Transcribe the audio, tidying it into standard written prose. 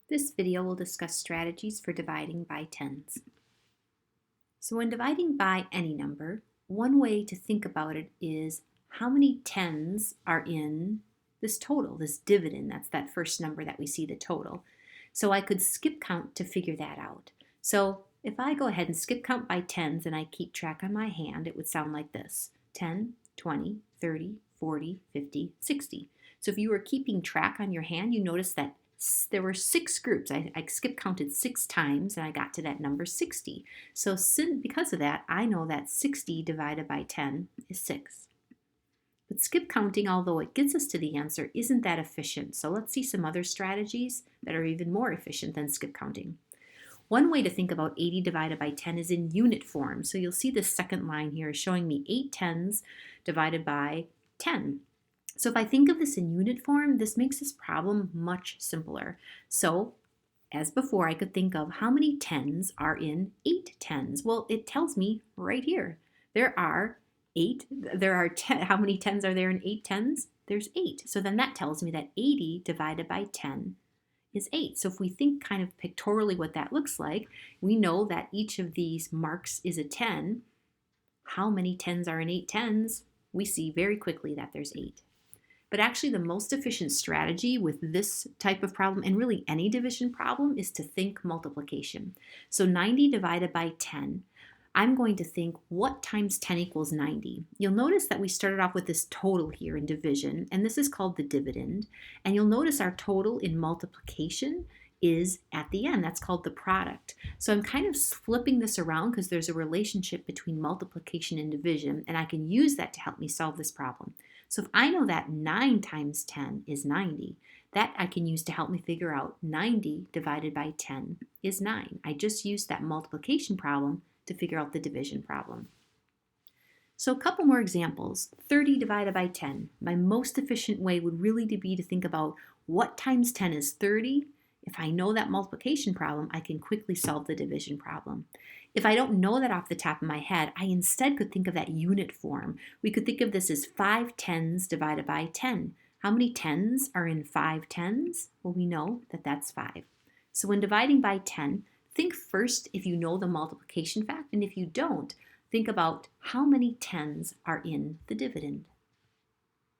This video will discuss strategies for dividing by tens. So when dividing by any number, one way to think about it is how many tens are in this total, this dividend. That's that first number that we see, the total. So I could skip count to figure that out. So if I go ahead and skip count by tens and I keep track on my hand, it would sound like this: 10, 20, 30, 40, 50, 60. So if you were keeping track on your hand, you notice that there were 6 groups. I skip counted 6 times and I got to that number 60. So because of that, I know that 60 divided by 10 is 6. But skip counting, although it gets us to the answer, isn't that efficient. So let's see some other strategies that are even more efficient than skip counting. One way to think about 80 divided by 10 is in unit form. So you'll see this second line here is showing me 8 tens divided by 10. So if I think of this in unit form, this makes this problem much simpler. So as before, I could think of how many tens are in 8 tens. Well, it tells me right here. There are 10. How many tens are there in 8 tens? There's 8. So then that tells me that 80 divided by 10 is 8. So if we think kind of pictorially what that looks like, we know that each of these marks is a 10. How many tens are in 8 tens? We see very quickly that there's 8. But actually the most efficient strategy with this type of problem, and really any division problem, is to think multiplication. So 90 divided by 10, I'm going to think what times 10 equals 90. You'll notice that we started off with this total here in division, and this is called the dividend. And you'll notice our total in multiplication is at the end. That's called the product. So I'm kind of flipping this around because there's a relationship between multiplication and division, and I can use that to help me solve this problem. So if I know that 9 times 10 is 90, that I can use to help me figure out 90 divided by 10 is 9. I just used that multiplication problem to figure out the division problem. So a couple more examples. 30 divided by 10. My most efficient way would really be to think about what times 10 is 30. If I know that multiplication problem, I can quickly solve the division problem. If I don't know that off the top of my head, I instead could think of that unit form. We could think of this as 5 tens divided by 10. How many tens are in 5 tens? Well, we know that that's 5. So when dividing by 10, think first if you know the multiplication fact, and if you don't, think about how many tens are in the dividend.